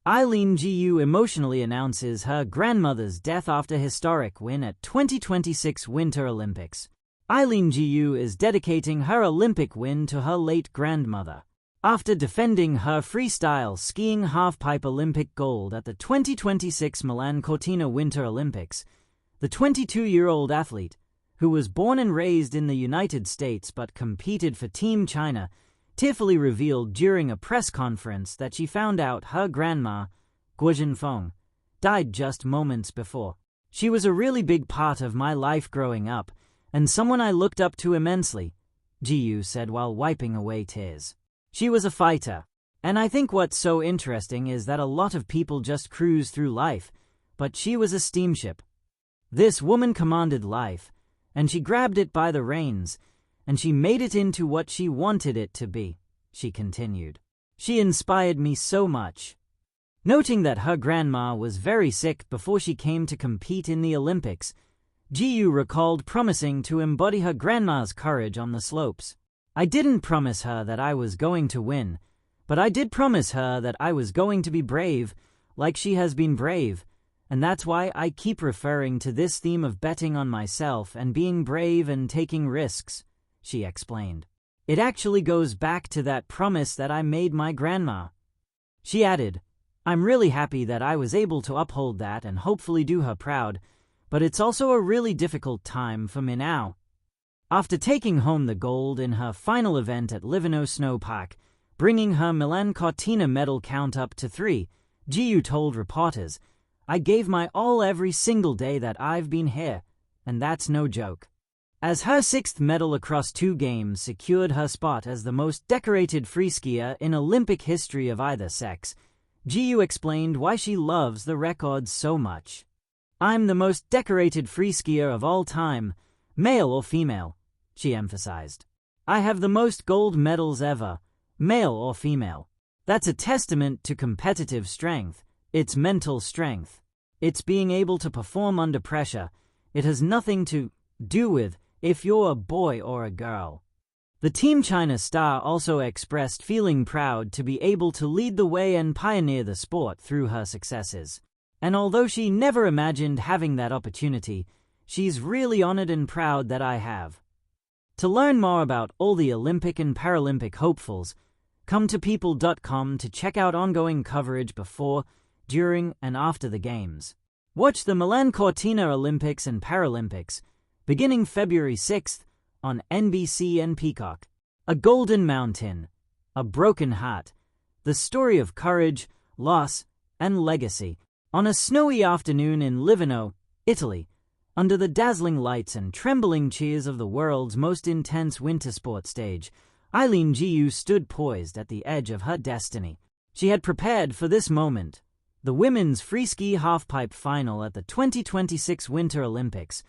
Eileen Gu emotionally announces her grandmother's death after historic win at 2026 Winter Olympics. Eileen Gu is dedicating her Olympic win to her late grandmother. After defending her freestyle skiing halfpipe Olympic gold at the 2026 Milan Cortina Winter Olympics, the 22-year-old athlete, who was born and raised in the United States but competed for Team China, tearfully revealed during a press conference that she found out her grandma, Guo Feng, died just moments before. "She was a really big part of my life growing up, and someone I looked up to immensely," Jiu said while wiping away tears. "She was a fighter. And I think what's so interesting is that a lot of people just cruise through life, but she was a steamship. This woman commanded life, and she grabbed it by the reins, and she made it into what she wanted it to be," she continued. "She inspired me so much." Noting that her grandma was very sick before she came to compete in the Olympics, Jiu recalled promising to embody her grandma's courage on the slopes. "I didn't promise her that I was going to win, but I did promise her that I was going to be brave, like she has been brave, and that's why I keep referring to this theme of betting on myself and being brave and taking risks," she explained. "It actually goes back to that promise that I made my grandma." She added, "I'm really happy that I was able to uphold that and hopefully do her proud, but it's also a really difficult time for me now." After taking home the gold in her final event at Livigno Snow Park, bringing her Milan Cortina medal count up to 3, Jiu told reporters, "I gave my all every single day that I've been here, and that's no joke." As her 6th medal across 2 games secured her spot as the most decorated freeskier in Olympic history of either sex, Jiu explained why she loves the record so much. "I'm the most decorated freeskier of all time, male or female," she emphasized. "I have the most gold medals ever, male or female. That's a testament to competitive strength. It's mental strength. It's being able to perform under pressure. It has nothing to do with if you're a boy or a girl." The Team China star also expressed feeling proud to be able to lead the way and pioneer the sport through her successes. And although she never imagined having that opportunity, she's really honored and proud that I have. To learn more about all the Olympic and Paralympic hopefuls, come to people.com to check out ongoing coverage before, during, and after the Games. Watch the Milan Cortina Olympics and Paralympics, beginning February 6th on NBC and Peacock. A Golden Mountain, A Broken Heart, the story of courage, loss, and legacy. On a snowy afternoon in Livigno, Italy, under the dazzling lights and trembling cheers of the world's most intense winter sport stage, Eileen Gu stood poised at the edge of her destiny. She had prepared for this moment, the women's freeski halfpipe final at the 2026 Winter Olympics,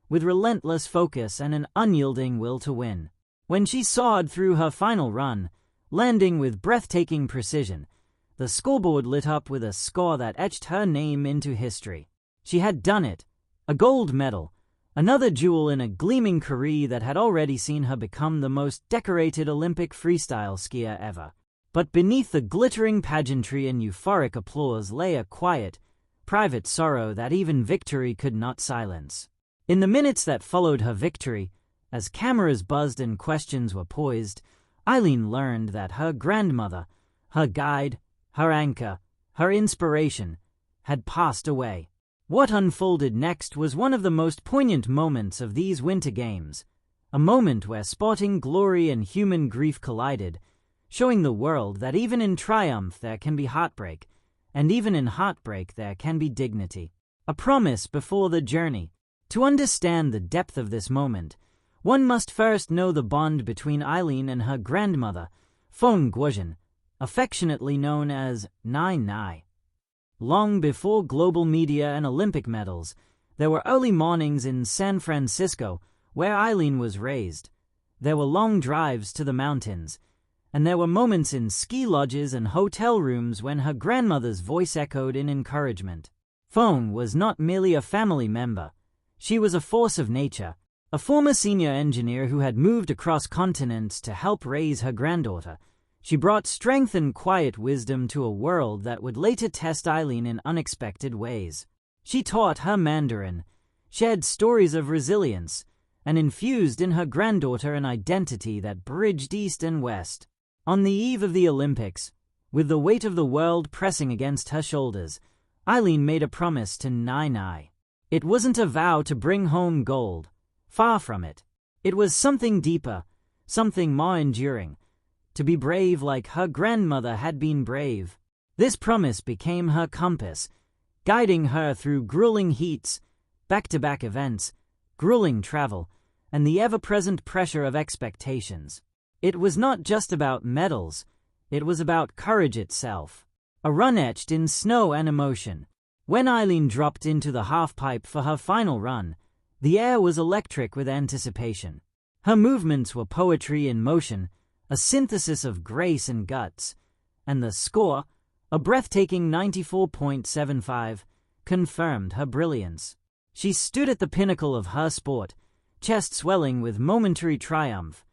with relentless focus and an unyielding will to win. When she soared through her final run, landing with breathtaking precision, the scoreboard lit up with a score that etched her name into history. She had done it. A gold medal, another jewel in a gleaming career that had already seen her become the most decorated Olympic freestyle skier ever. But beneath the glittering pageantry and euphoric applause lay a quiet, private sorrow that even victory could not silence. In the minutes that followed her victory, as cameras buzzed and questions were poised, Eileen learned that her grandmother, her guide, her anchor, her inspiration, had passed away. What unfolded next was one of the most poignant moments of these Winter Games, a moment where sporting glory and human grief collided, showing the world that even in triumph there can be heartbreak, and even in heartbreak there can be dignity. A promise before the journey. To understand the depth of this moment, one must first know the bond between Eileen and her grandmother, Feng Guozhen, affectionately known as Nai Nai. Long before global media and Olympic medals, there were early mornings in San Francisco, where Eileen was raised. There were long drives to the mountains, and there were moments in ski lodges and hotel rooms when her grandmother's voice echoed in encouragement. Feng was not merely a family member. She was a force of nature, a former senior engineer who had moved across continents to help raise her granddaughter. She brought strength and quiet wisdom to a world that would later test Eileen in unexpected ways. She taught her Mandarin, shared stories of resilience, and infused in her granddaughter an identity that bridged East and West. On the eve of the Olympics, with the weight of the world pressing against her shoulders, Eileen made a promise to Nai. It wasn't a vow to bring home gold. Far from it. It was something deeper, something more enduring. To be brave like her grandmother had been brave. This promise became her compass, guiding her through grueling heats, back-to-back events, grueling travel, and the ever-present pressure of expectations. It was not just about medals, it was about courage itself. A run etched in snow and emotion. When Eileen dropped into the halfpipe for her final run, the air was electric with anticipation. Her movements were poetry in motion, a synthesis of grace and guts, and the score, a breathtaking 94.75, confirmed her brilliance. She stood at the pinnacle of her sport, chest swelling with momentary triumph,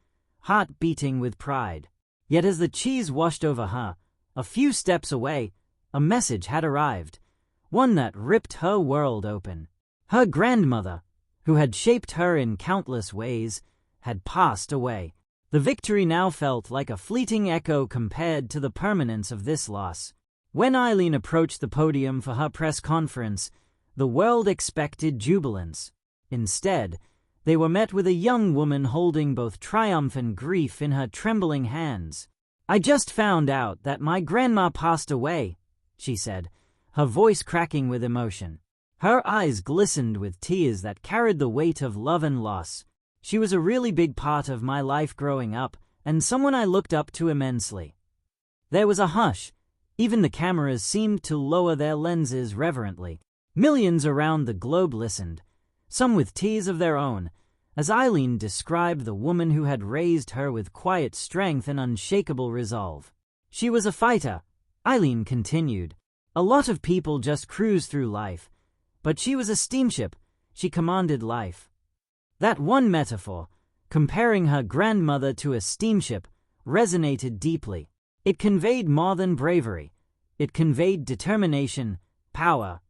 heart beating with pride. Yet as the cheese washed over her, a few steps away, a message had arrived, one that ripped her world open. Her grandmother, who had shaped her in countless ways, had passed away. The victory now felt like a fleeting echo compared to the permanence of this loss. When Eileen approached the podium for her press conference, the world expected jubilance. Instead, they were met with a young woman holding both triumph and grief in her trembling hands. "I just found out that my grandma passed away," she said, her voice cracking with emotion. Her eyes glistened with tears that carried the weight of love and loss. "She was a really big part of my life growing up, and someone I looked up to immensely." There was a hush. Even the cameras seemed to lower their lenses reverently. Millions around the globe listened, some with tears of their own, as Eileen described the woman who had raised her with quiet strength and unshakable resolve. "She was a fighter," Eileen continued. "A lot of people just cruise through life, but she was a steamship. She commanded life." That one metaphor, comparing her grandmother to a steamship, resonated deeply. It conveyed more than bravery. It conveyed determination, power,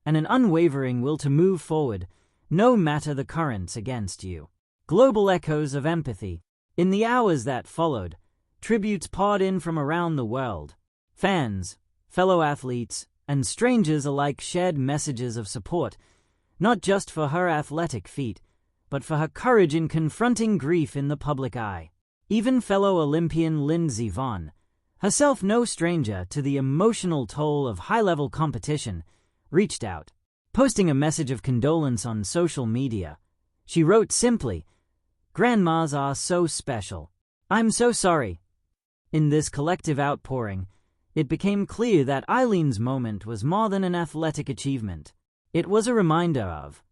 and an unwavering will to move forward, no matter the currents against you. Global echoes of empathy. In the hours that followed, tributes poured in from around the world. Fans, fellow athletes, and strangers alike shared messages of support, not just for her athletic feat, but for her courage in confronting grief in the public eye. Even fellow Olympian Lindsey Vonn, herself no stranger to the emotional toll of high-level competition, reached out. Posting a message of condolence on social media, she wrote simply, "Grandmas are so special. I'm so sorry." In this collective outpouring, it became clear that Eileen's moment was more than an athletic achievement. It was a reminder of